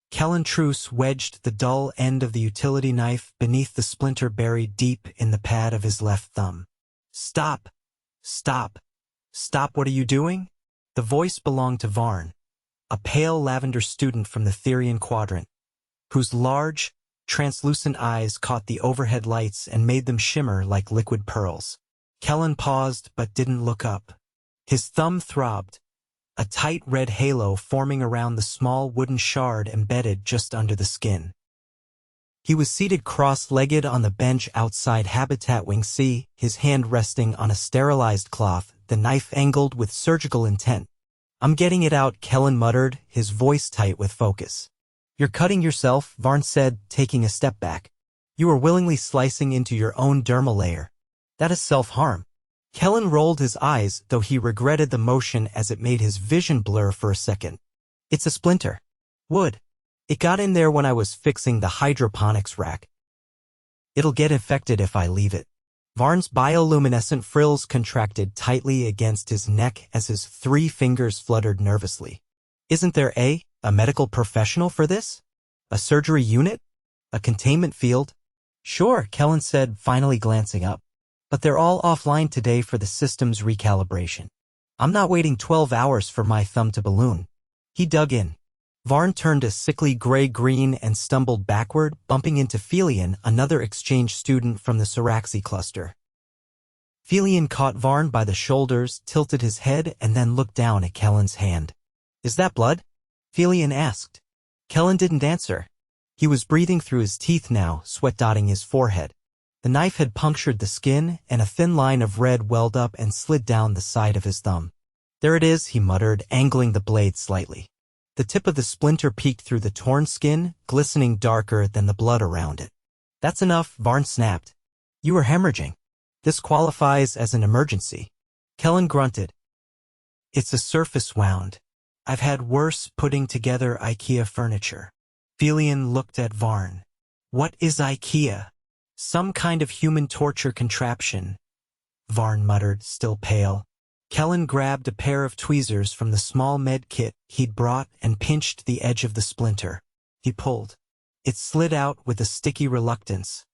Kellen Truce wedged the dull end of the utility knife beneath the splinter buried deep in the pad of his left thumb. Stop! Stop! Stop, what are you doing? The voice belonged to Varn, a pale lavender student from the Therian quadrant, whose large, translucent eyes caught the overhead lights and made them shimmer like liquid pearls. Kellen paused but didn't look up. His thumb throbbed, a tight red halo forming around the small wooden shard embedded just under the skin. He was seated cross-legged on the bench outside Habitat Wing C, his hand resting on a sterilized cloth, the knife angled with surgical intent. I'm getting it out, Kellen muttered, his voice tight with focus. You're cutting yourself, Varn said, taking a step back. You are willingly slicing into your own dermal layer. That is self-harm. Kellen rolled his eyes, though he regretted the motion as it made his vision blur for a second. It's a splinter. Wood. It got in there when I was fixing the hydroponics rack. It'll get infected if I leave it. Varn's bioluminescent frills contracted tightly against his neck as his 3 fingers fluttered nervously. Isn't there a medical professional for this? A surgery unit? A containment field? Sure, Kellen said, finally glancing up. But they're all offline today for the system's recalibration. I'm not waiting 12 hours for my thumb to balloon. He dug in. Varn turned a sickly gray-green and stumbled backward, bumping into Felian, another exchange student from the Siraxi cluster. Felian caught Varn by the shoulders, tilted his head, and then looked down at Kellen's hand. Is that blood? Felian asked. Kellen didn't answer. He was breathing through his teeth now, sweat dotting his forehead. The knife had punctured the skin, and a thin line of red welled up and slid down the side of his thumb. There it is, he muttered, angling the blade slightly. The tip of the splinter peeked through the torn skin, glistening darker than the blood around it. That's enough, Varn snapped. You were hemorrhaging. This qualifies as an emergency. Kellen grunted. It's a surface wound. I've had worse putting together IKEA furniture. Felian looked at Varn. What is IKEA? Some kind of human torture contraption, Varn muttered, still pale. Kellen grabbed a pair of tweezers from the small med kit he'd brought and pinched the edge of the splinter. He pulled. It slid out with a sticky reluctance,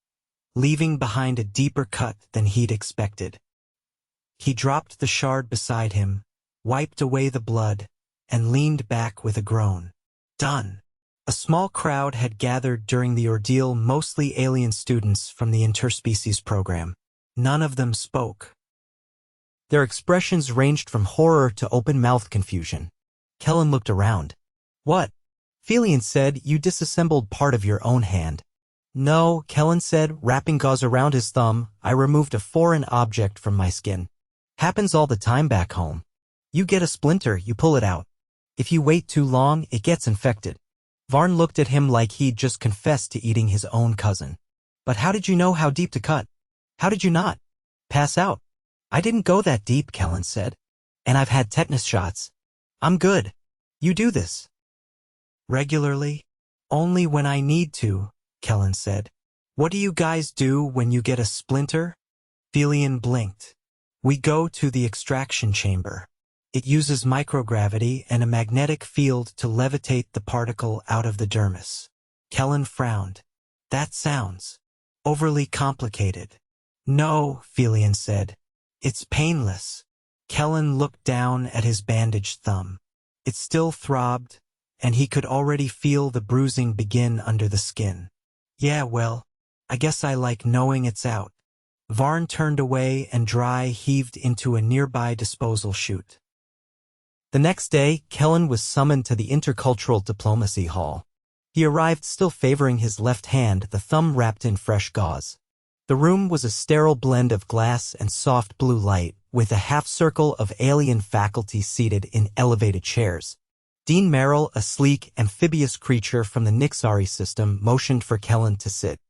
leaving behind a deeper cut than he'd expected. He dropped the shard beside him, wiped away the blood, and leaned back with a groan. Done. A small crowd had gathered during the ordeal, mostly alien students from the interspecies program. None of them spoke. Their expressions ranged from horror to open-mouthed confusion. Kellen looked around. What? Felian said, you disassembled part of your own hand. No, Kellen said, wrapping gauze around his thumb. I removed a foreign object from my skin. Happens all the time back home. You get a splinter, you pull it out. If you wait too long, it gets infected. Varn looked at him like he'd just confessed to eating his own cousin. But how did you know how deep to cut? How did you not pass out? I didn't go that deep, Kellen said. And I've had tetanus shots. I'm good. You do this regularly? Only when I need to, Kellen said. What do you guys do when you get a splinter? Felian blinked. We go to the extraction chamber. It uses microgravity and a magnetic field to levitate the particle out of the dermis. Kellen frowned. That sounds overly complicated. No, Felian said. It's painless. Kellen looked down at his bandaged thumb. It still throbbed, and he could already feel the bruising begin under the skin. Yeah, well, I guess I like knowing it's out. Varn turned away and dry heaved into a nearby disposal chute. The next day, Kellen was summoned to the Intercultural Diplomacy Hall. He arrived still favoring his left hand, the thumb wrapped in fresh gauze. The room was a sterile blend of glass and soft blue light, with a half-circle of alien faculty seated in elevated chairs. Dean Merrill, a sleek, amphibious creature from the Nixari system, motioned for Kellen to sit.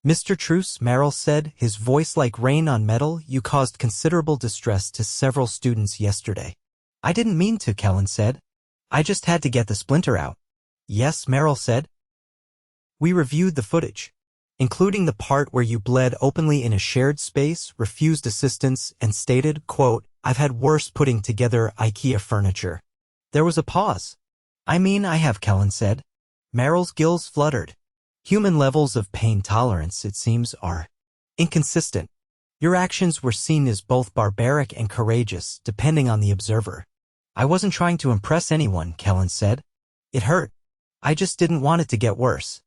Mr. Truce, Merrill said, his voice like rain on metal, you caused considerable distress to several students yesterday. I didn't mean to, Kellen said. I just had to get the splinter out. Yes, Merrill said. We reviewed the footage, including the part where you bled openly in a shared space, refused assistance, and stated, quote, I've had worse putting together IKEA furniture. There was a pause. I mean, I have, Kellen said. Meryl's gills fluttered. Human levels of pain tolerance, it seems, are inconsistent. Your actions were seen as both barbaric and courageous, depending on the observer. I wasn't trying to impress anyone, Kellen said. It hurt. I just didn't want it to get worse.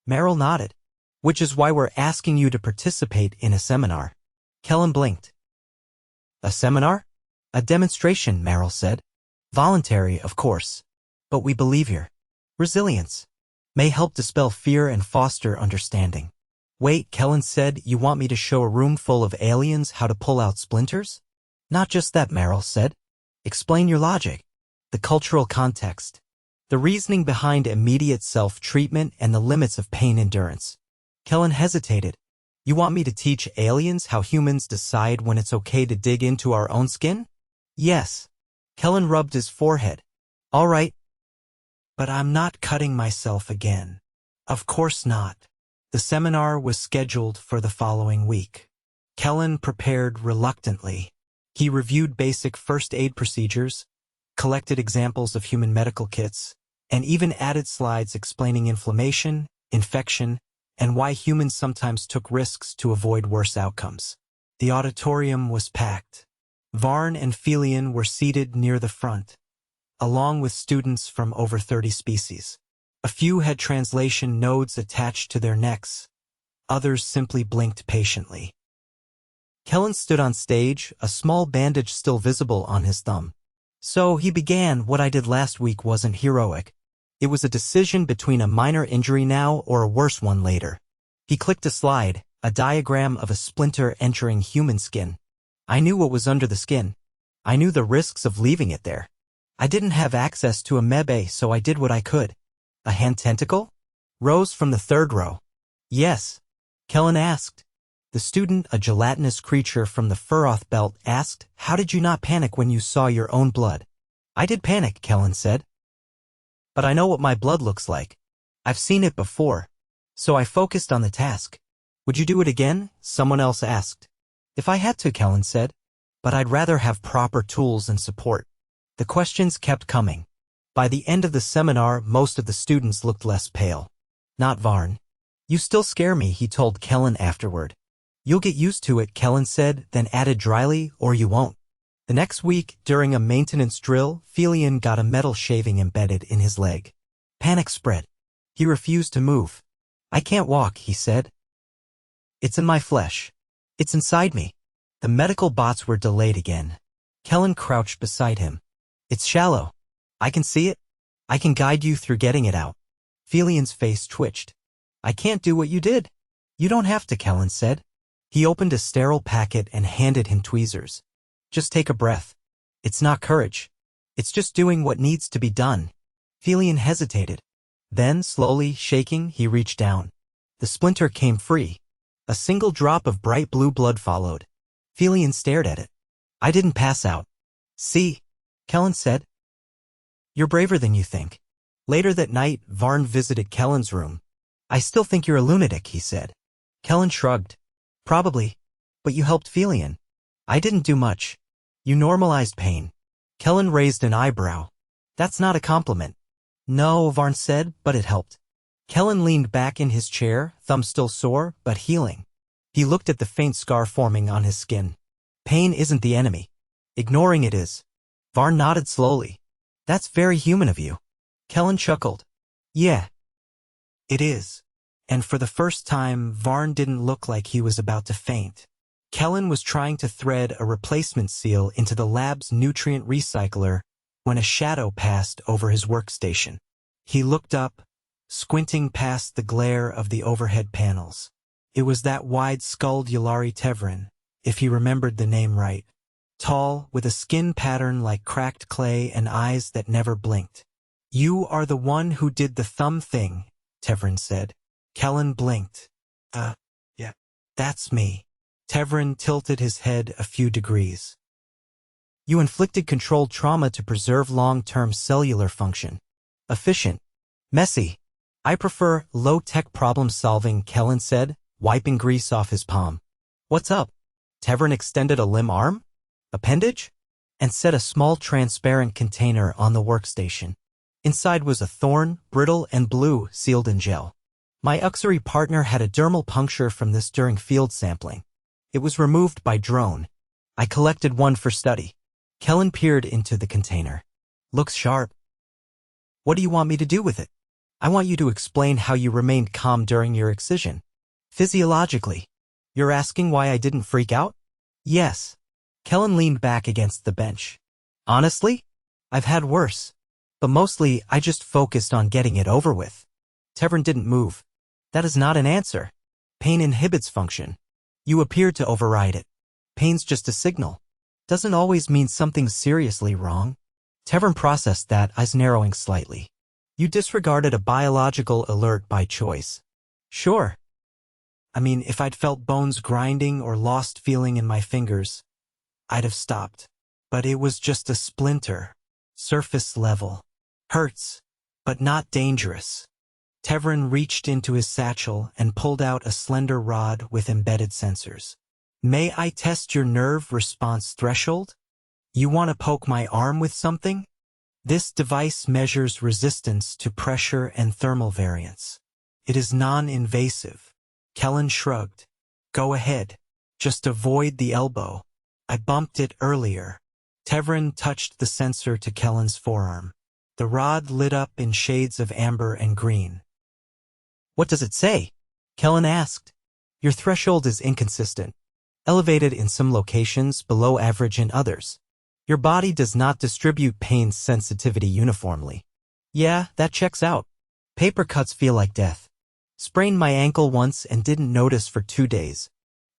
Meryl nodded. Which is why we're asking you to participate in a seminar. Kellen blinked. A seminar? A demonstration, Meryl said. Voluntary, of course. But we believe your resilience may help dispel fear and foster understanding. Wait, Kellen said, you want me to show a room full of aliens how to pull out splinters? Not just that, Meryl said. Explain your logic, the cultural context, the reasoning behind immediate self-treatment and the limits of pain endurance. Kellen hesitated. You want me to teach aliens how humans decide when it's okay to dig into our own skin? Yes. Kellen rubbed his forehead. All right. But I'm not cutting myself again. Of course not. The seminar was scheduled for the following week. Kellen prepared reluctantly. He reviewed basic first aid procedures, collected examples of human medical kits, and even added slides explaining inflammation, infection, and why humans sometimes took risks to avoid worse outcomes. The auditorium was packed. Varn and Felian were seated near the front, along with students from over 30 species. A few had translation nodes attached to their necks. Others simply blinked patiently. Kellen stood on stage, a small bandage still visible on his thumb. So he began. What I did last week wasn't heroic. It was a decision between a minor injury now or a worse one later. He clicked a slide, a diagram of a splinter entering human skin. I knew what was under the skin. I knew the risks of leaving it there. I didn't have access to a mebe, so I did what I could. A hand tentacle? Rose from the third row. Yes. Kellen asked. The student, a gelatinous creature from the Furoth belt, asked, how did you not panic when you saw your own blood? I did panic, Kellen said. But I know what my blood looks like. I've seen it before. So I focused on the task. Would you do it again? Someone else asked. If I had to, Kellen said. But I'd rather have proper tools and support. The questions kept coming. By the end of the seminar, most of the students looked less pale. Not Varn. You still scare me, he told Kellen afterward. You'll get used to it, Kellen said, then added dryly, or you won't. The next week, during a maintenance drill, Felian got a metal shaving embedded in his leg. Panic spread. He refused to move. I can't walk, he said. It's in my flesh. It's inside me. The medical bots were delayed again. Kellen crouched beside him. It's shallow. I can see it. I can guide you through getting it out. Felian's face twitched. I can't do what you did. You don't have to, Kellen said. He opened a sterile packet and handed him tweezers. Just take a breath. It's not courage. It's just doing what needs to be done. Felian hesitated. Then, slowly, shaking, he reached down. The splinter came free. A single drop of bright blue blood followed. Felian stared at it. I didn't pass out. See? Kellen said. You're braver than you think. Later that night, Varn visited Kellen's room. I still think you're a lunatic, he said. Kellen shrugged. Probably. But you helped Felian. I didn't do much. You normalized pain. Kellen raised an eyebrow. That's not a compliment. No, Varn said, but it helped. Kellen leaned back in his chair, thumb still sore, but healing. He looked at the faint scar forming on his skin. Pain isn't the enemy. Ignoring it is. Varn nodded slowly. That's very human of you. Kellen chuckled. Yeah. It is. And for the first time, Varn didn't look like he was about to faint. Kellen was trying to thread a replacement seal into the lab's nutrient recycler when a shadow passed over his workstation. He looked up, squinting past the glare of the overhead panels. It was that wide-skulled Yulari Tevrin, if he remembered the name right. Tall, with a skin pattern like cracked clay and eyes that never blinked. You are the one who did the thumb thing, Tevrin said. Kellen blinked. Yeah, that's me. Tevrin tilted his head a few degrees. You inflicted controlled trauma to preserve long-term cellular function. Efficient. Messy. I prefer low-tech problem-solving, Kellen said, wiping grease off his palm. What's up? Tevrin extended a limb arm? Appendage? And set a small transparent container on the workstation. Inside was a thorn, brittle and blue, sealed in gel. My auxiliary partner had a dermal puncture from this during field sampling. It was removed by drone. I collected one for study. Kellen peered into the container. Looks sharp. What do you want me to do with it? I want you to explain how you remained calm during your excision. Physiologically. You're asking why I didn't freak out? Yes. Kellen leaned back against the bench. Honestly, I've had worse. But mostly, I just focused on getting it over with. Tevrin didn't move. That is not an answer. Pain inhibits function. You appeared to override it. Pain's just a signal. Doesn't always mean something's seriously wrong. Tevrin processed that, eyes narrowing slightly. You disregarded a biological alert by choice. Sure. I mean, if I'd felt bones grinding or lost feeling in my fingers, I'd have stopped. But it was just a splinter. Surface level. Hurts, but not dangerous. Tevrin reached into his satchel and pulled out a slender rod with embedded sensors. May I test your nerve response threshold? You want to poke my arm with something? This device measures resistance to pressure and thermal variance. It is non-invasive. Kellen shrugged. Go ahead. Just avoid the elbow. I bumped it earlier. Tevrin touched the sensor to Kellen's forearm. The rod lit up in shades of amber and green. What does it say? Kellen asked. Your threshold is inconsistent. Elevated in some locations, below average in others. Your body does not distribute pain sensitivity uniformly. Yeah, that checks out. Paper cuts feel like death. Sprained my ankle once and didn't notice for 2 days.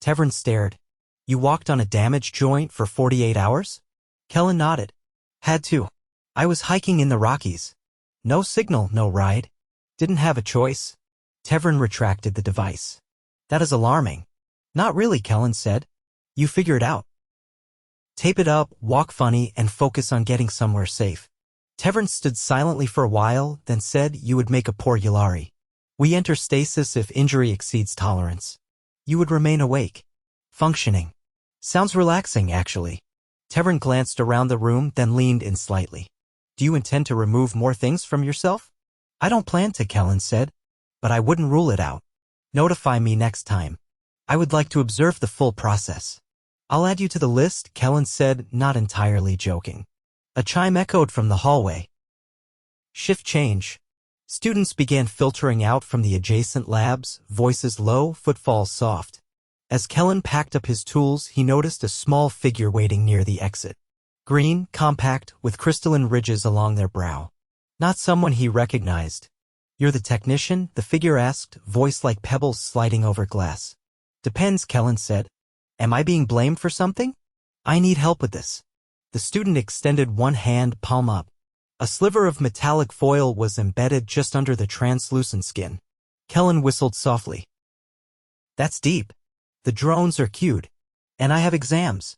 Tevrin stared. You walked on a damaged joint for 48 hours? Kellen nodded. Had to. I was hiking in the Rockies. No signal, no ride. Didn't have a choice. Tevrin retracted the device. That is alarming. Not really, Kellen said. You figure it out. Tape it up, walk funny, and focus on getting somewhere safe. Tevrin stood silently for a while, then said you would make a poor Yulari. We enter stasis if injury exceeds tolerance. You would remain awake. Functioning. Sounds relaxing, actually. Tevrin glanced around the room, then leaned in slightly. Do you intend to remove more things from yourself? I don't plan to, Kellen said, but I wouldn't rule it out. Notify me next time. I would like to observe the full process. I'll add you to the list, Kellen said, not entirely joking. A chime echoed from the hallway. Shift change. Students began filtering out from the adjacent labs, voices low, footfalls soft. As Kellen packed up his tools, he noticed a small figure waiting near the exit. Green, compact, with crystalline ridges along their brow. Not someone he recognized. You're the technician? The figure asked, voice like pebbles sliding over glass. Depends, Kellen said. Am I being blamed for something? I need help with this. The student extended one hand, palm up. A sliver of metallic foil was embedded just under the translucent skin. Kellen whistled softly. That's deep. The drones are cued. And I have exams.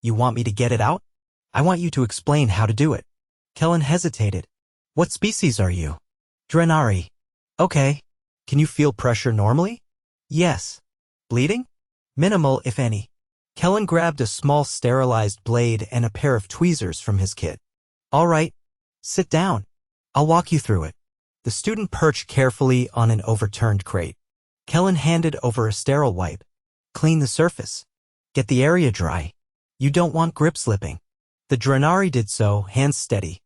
You want me to get it out? I want you to explain how to do it. Kellen hesitated. What species are you? Drenari. Okay. Can you feel pressure normally? Yes. Bleeding? Minimal, if any. Kellen grabbed a small sterilized blade and a pair of tweezers from his kit. All right. Sit down. I'll walk you through it. The student perched carefully on an overturned crate. Kellen handed over a sterile wipe. Clean the surface. Get the area dry. You don't want grip slipping. The Drenari did so, hands steady.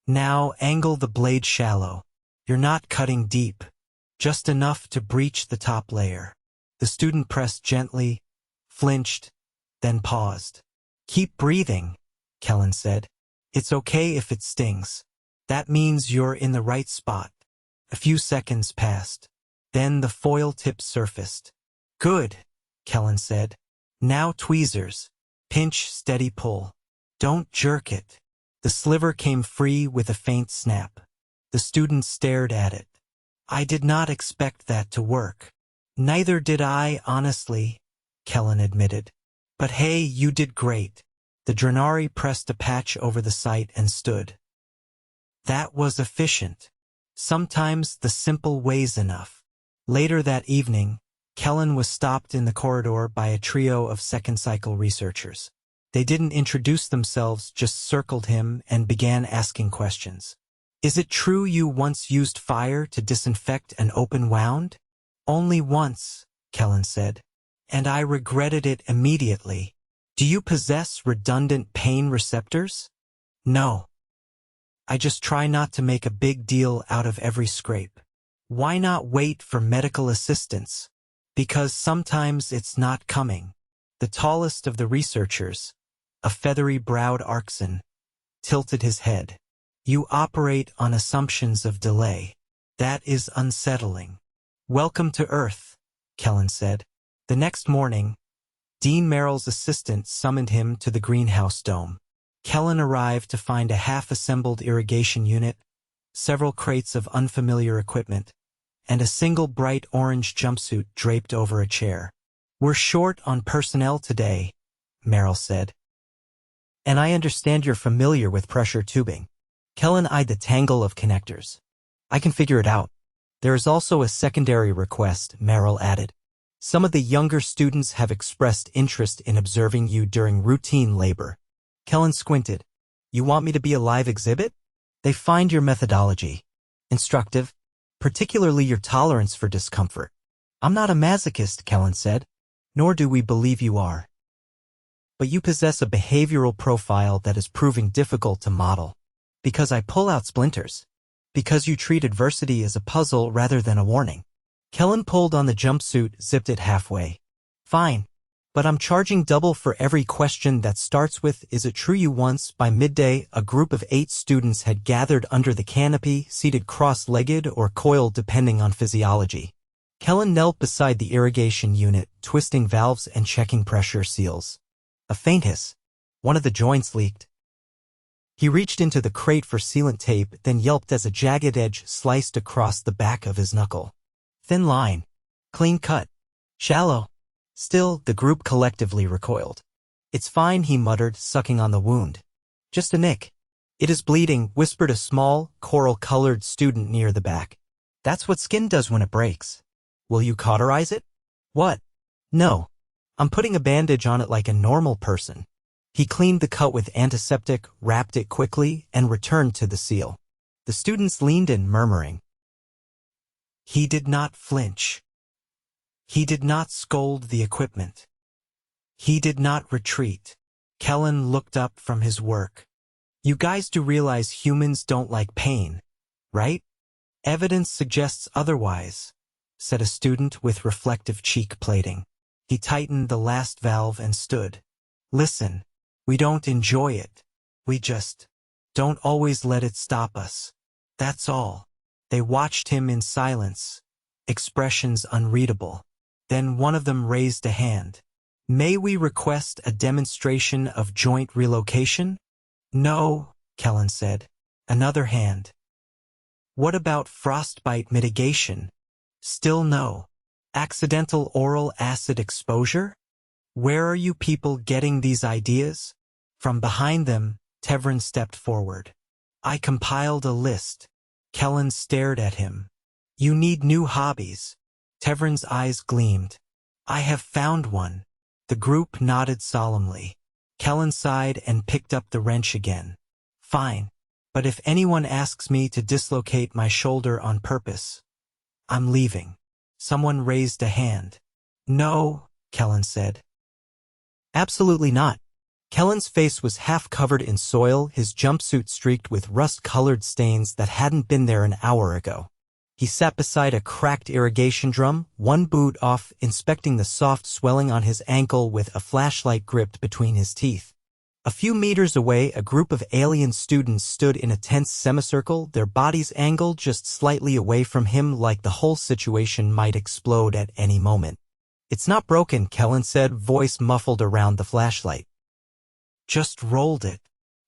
Now angle the blade shallow. You're not cutting deep. Just enough to breach the top layer. The student pressed gently, flinched, then paused. Keep breathing, Kellen said. It's okay if it stings. That means you're in the right spot. A few seconds passed. Then the foil tip surfaced. Good, Kellen said. Now tweezers. Pinch, steady pull. Don't jerk it. The sliver came free with a faint snap. The student stared at it. I did not expect that to work. Neither did I, honestly, Kellen admitted. But hey, you did great. The Drenari pressed a patch over the site and stood. That was efficient. Sometimes the simple way's enough. Later that evening, Kellen was stopped in the corridor by a trio of second-cycle researchers. They didn't introduce themselves, just circled him and began asking questions. Is it true you once used fire to disinfect an open wound? Only once, Kellen said. And I regretted it immediately. Do you possess redundant pain receptors? No. I just try not to make a big deal out of every scrape. Why not wait for medical assistance? Because sometimes it's not coming. The tallest of the researchers, a feathery-browed Arkson, tilted his head. You operate on assumptions of delay. That is unsettling. Welcome to Earth, Kellen said. The next morning, Dean Merrill's assistant summoned him to the greenhouse dome. Kellen arrived to find a half-assembled irrigation unit, several crates of unfamiliar equipment, and a single bright orange jumpsuit draped over a chair. We're short on personnel today, Merrill said. And I understand you're familiar with pressure tubing. Kellen eyed the tangle of connectors. I can figure it out. There is also a secondary request, Merrill added. Some of the younger students have expressed interest in observing you during routine labor. Kellen squinted. You want me to be a live exhibit? They find your methodology instructive, particularly your tolerance for discomfort. I'm not a masochist, Kellen said, nor do we believe you are. But you possess a behavioral profile that is proving difficult to model. Because I pull out splinters. Because you treat adversity as a puzzle rather than a warning. Kellen pulled on the jumpsuit, zipped it halfway. Fine. But I'm charging double for every question that starts with, is it true you once? By midday, a group of 8 students had gathered under the canopy, seated cross-legged or coiled depending on physiology. Kellen knelt beside the irrigation unit, twisting valves and checking pressure seals. A faint hiss. One of the joints leaked. He reached into the crate for sealant tape, then yelped as a jagged edge sliced across the back of his knuckle. Thin line. Clean cut. Shallow. Still, the group collectively recoiled. It's fine, he muttered, sucking on the wound. Just a nick. It is bleeding, whispered a small, coral-colored student near the back. That's what skin does when it breaks. Will you cauterize it? What? No. I'm putting a bandage on it like a normal person. He cleaned the cut with antiseptic, wrapped it quickly, and returned to the seal. The students leaned in, murmuring. He did not flinch. He did not scold the equipment. He did not retreat. Kellen looked up from his work. You guys do realize humans don't like pain, right? Evidence suggests otherwise, said a student with reflective cheek plating. He tightened the last valve and stood. Listen, we don't enjoy it. We just don't always let it stop us. That's all. They watched him in silence, expressions unreadable. Then one of them raised a hand. May we request a demonstration of joint relocation? No, Kellen said. Another hand. What about frostbite mitigation? Still no. Accidental oral acid exposure? Where are you people getting these ideas? From behind them, Tevrin stepped forward. I compiled a list. Kellen stared at him. You need new hobbies. Tevrin's eyes gleamed. I have found one. The group nodded solemnly. Kellen sighed and picked up the wrench again. Fine. But if anyone asks me to dislocate my shoulder on purpose, I'm leaving. Someone raised a hand. No, Kellen said. Absolutely not. Kellen's face was half covered in soil, his jumpsuit streaked with rust-colored stains that hadn't been there an hour ago. He sat beside a cracked irrigation drum, one boot off, inspecting the soft swelling on his ankle with a flashlight gripped between his teeth. A few meters away, a group of alien students stood in a tense semicircle, their bodies angled just slightly away from him like the whole situation might explode at any moment. It's not broken, Kellen said, voice muffled around the flashlight. Just rolled it.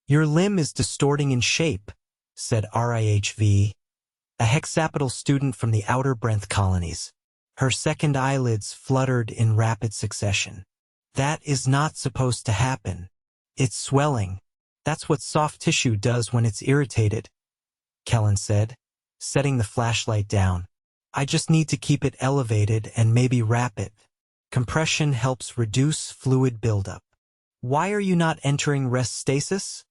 Your limb is distorting in shape, said RIHV, a hexapital student from the Outer Brent colonies. Her second eyelids fluttered in rapid succession. That is not supposed to happen. It's swelling. That's what soft tissue does when it's irritated, Kellen said, setting the flashlight down. I just need to keep it elevated and maybe wrap it. Compression helps reduce fluid buildup. Why are you not entering rest stasis?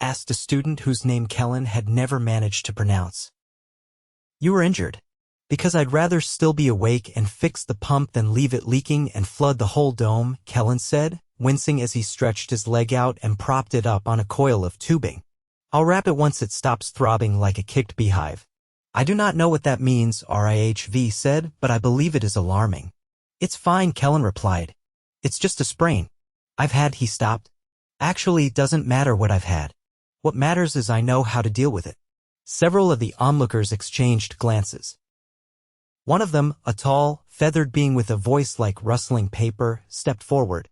asked a student whose name Kellen had never managed to pronounce. You were injured. Because I'd rather still be awake and fix the pump than leave it leaking and flood the whole dome, Kellen said, wincing as he stretched his leg out and propped it up on a coil of tubing. I'll wrap it once it stops throbbing like a kicked beehive. I do not know what that means, Rihv said, but I believe it is alarming. It's fine, Kellen replied. It's just a sprain. He stopped. Actually, it doesn't matter what I've had. What matters is I know how to deal with it. Several of the onlookers exchanged glances. One of them, a tall, feathered being with a voice like rustling paper, stepped forward.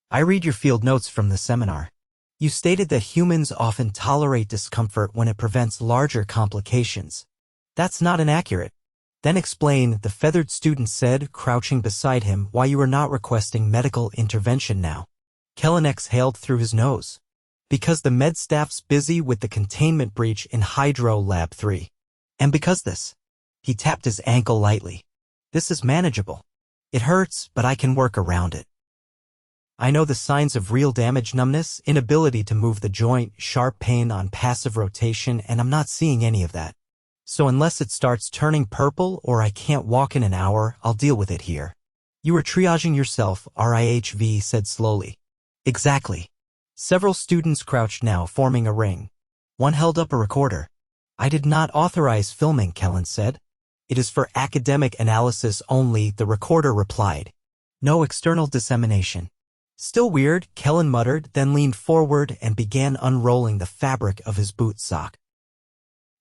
I read your field notes from the seminar. You stated that humans often tolerate discomfort when it prevents larger complications. That's not inaccurate. Then explain, the feathered student said, crouching beside him, why you are not requesting medical intervention now. Kellen exhaled through his nose. Because the med staff's busy with the containment breach in Hydro Lab 3. And because this. He tapped his ankle lightly. This is manageable. It hurts, but I can work around it. I know the signs of real damage: numbness, inability to move the joint, sharp pain on passive rotation, and I'm not seeing any of that. So unless it starts turning purple or I can't walk in an hour, I'll deal with it here. You are triaging yourself, Rihv said slowly. Exactly. Several students crouched now, forming a ring. One held up a recorder. I did not authorize filming, Kellen said. It is for academic analysis only, the recorder replied. No external dissemination. Still weird, Kellen muttered, then leaned forward and began unrolling the fabric of his boot sock.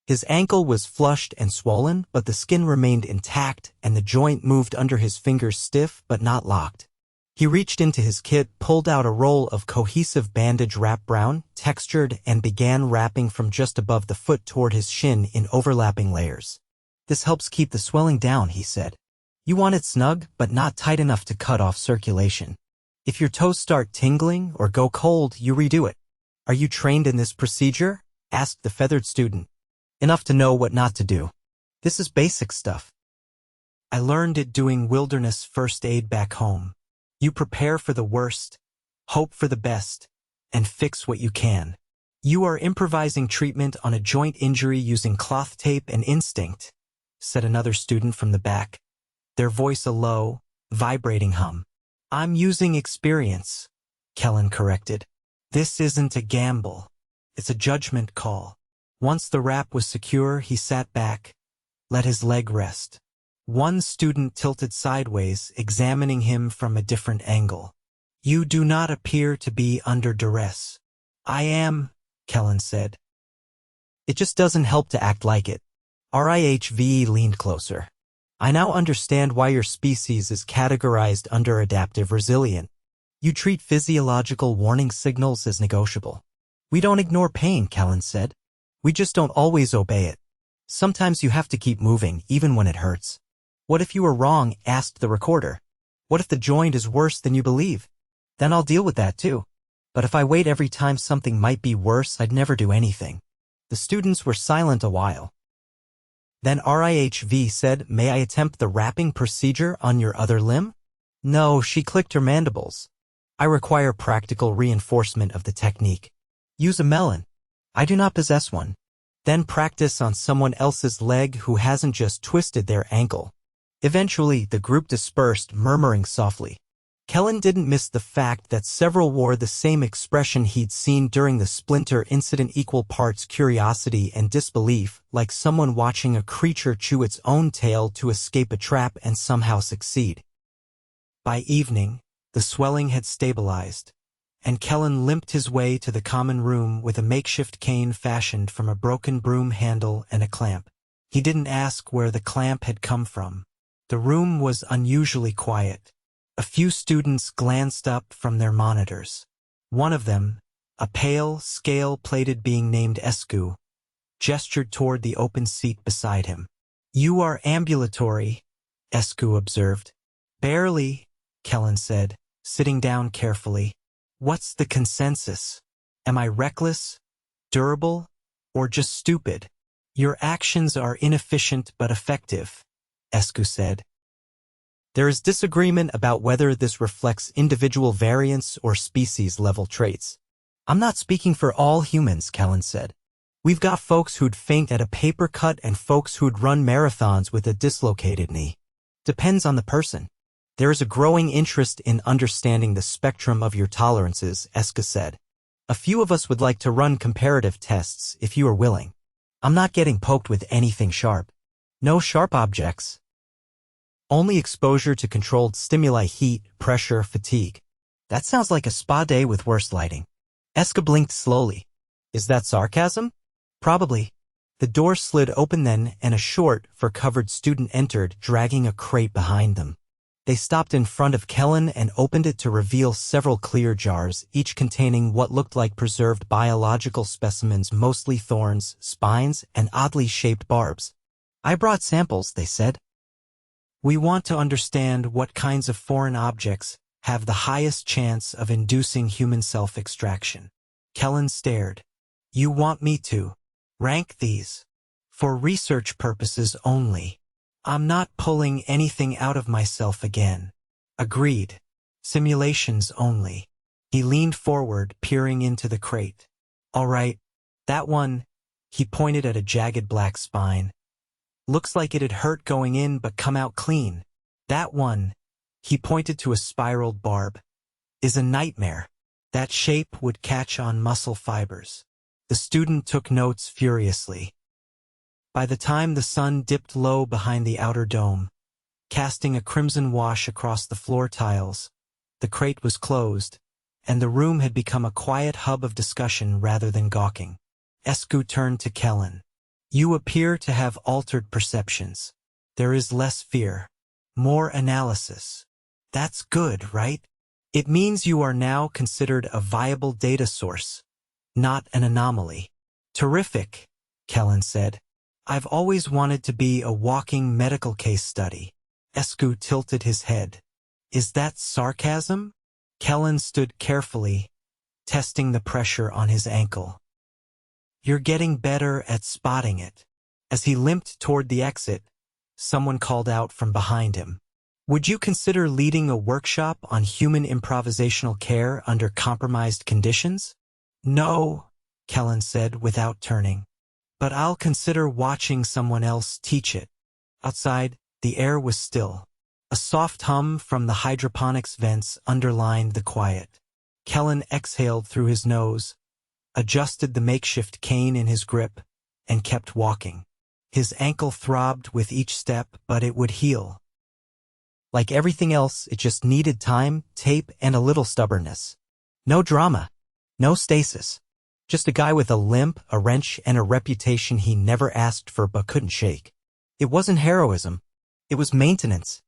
His ankle was flushed and swollen, but the skin remained intact and the joint moved under his fingers, stiff but not locked. He reached into his kit, pulled out a roll of cohesive bandage wrapped brown, textured, and began wrapping from just above the foot toward his shin in overlapping layers. This helps keep the swelling down, he said. You want it snug, but not tight enough to cut off circulation. If your toes start tingling or go cold, you redo it. Are you trained in this procedure? Asked the feathered student. Enough to know what not to do. This is basic stuff. I learned it doing wilderness first aid back home. You prepare for the worst, hope for the best, and fix what you can. You are improvising treatment on a joint injury using cloth tape and instinct, said another student from the back, their voice a low, vibrating hum. I'm using experience, Kellen corrected. This isn't a gamble. It's a judgment call. Once the wrap was secure, he sat back, let his leg rest. One student tilted sideways, examining him from a different angle. You do not appear to be under duress. I am, Kellen said. It just doesn't help to act like it. Rihv leaned closer. I now understand why your species is categorized under adaptive resilient. You treat physiological warning signals as negotiable. We don't ignore pain, Kellen said. We just don't always obey it. Sometimes you have to keep moving, even when it hurts. What if you were wrong? Asked the recorder. What if the joint is worse than you believe? Then I'll deal with that too. But if I wait every time something might be worse, I'd never do anything. The students were silent a while. Then Rihv said, may I attempt the wrapping procedure on your other limb? No, she clicked her mandibles. I require practical reinforcement of the technique. Use a melon. I do not possess one. Then practice on someone else's leg who hasn't just twisted their ankle. Eventually, the group dispersed, murmuring softly. Kellen didn't miss the fact that several wore the same expression he'd seen during the Splinter incident, equal parts curiosity and disbelief, like someone watching a creature chew its own tail to escape a trap and somehow succeed. By evening, the swelling had stabilized, and Kellen limped his way to the common room with a makeshift cane fashioned from a broken broom handle and a clamp. He didn't ask where the clamp had come from. The room was unusually quiet. A few students glanced up from their monitors. One of them, a pale, scale-plated being named Esku, gestured toward the open seat beside him. You are ambulatory, Esku observed. Barely, Kellen said, sitting down carefully. What's the consensus? Am I reckless, durable, or just stupid? Your actions are inefficient but effective, Esku said. There is disagreement about whether this reflects individual variance or species-level traits. I'm not speaking for all humans, Kellen said. We've got folks who'd faint at a paper cut and folks who'd run marathons with a dislocated knee. Depends on the person. There is a growing interest in understanding the spectrum of your tolerances, Eska said. A few of us would like to run comparative tests if you are willing. I'm not getting poked with anything sharp. No sharp objects. Only exposure to controlled stimuli, heat, pressure, fatigue. That sounds like a spa day with worse lighting. Eska blinked slowly. Is that sarcasm? Probably. The door slid open then, and a short, fur-covered student entered, dragging a crate behind them. They stopped in front of Kellen and opened it to reveal several clear jars, each containing what looked like preserved biological specimens, mostly thorns, spines, and oddly shaped barbs. I brought samples, they said. We want to understand what kinds of foreign objects have the highest chance of inducing human self-extraction. Kellen stared. You want me to rank these? For research purposes only. I'm not pulling anything out of myself again. Agreed. Simulations only. He leaned forward, peering into the crate. All right, that one, he pointed at a jagged black spine. Looks like it had hurt going in but come out clean. That one, he pointed to a spiraled barb, is a nightmare. That shape would catch on muscle fibers. The student took notes furiously. By the time the sun dipped low behind the outer dome, casting a crimson wash across the floor tiles, the crate was closed, and the room had become a quiet hub of discussion rather than gawking. Esku turned to Kellen. You appear to have altered perceptions. There is less fear. More analysis. That's good, right? It means you are now considered a viable data source, not an anomaly. Terrific, Kellen said. I've always wanted to be a walking medical case study. Esku tilted his head. Is that sarcasm? Kellen stood carefully, testing the pressure on his ankle. You're getting better at spotting it. As he limped toward the exit, someone called out from behind him. Would you consider leading a workshop on human improvisational care under compromised conditions? No, Kellen said without turning. But I'll consider watching someone else teach it. Outside, the air was still. A soft hum from the hydroponics vents underlined the quiet. Kellen exhaled through his nose, adjusted the makeshift cane in his grip, and kept walking. His ankle throbbed with each step, but it would heal. Like everything else, it just needed time, tape, and a little stubbornness. No drama. No stasis. Just a guy with a limp, a wrench, and a reputation he never asked for but couldn't shake. It wasn't heroism. It was maintenance.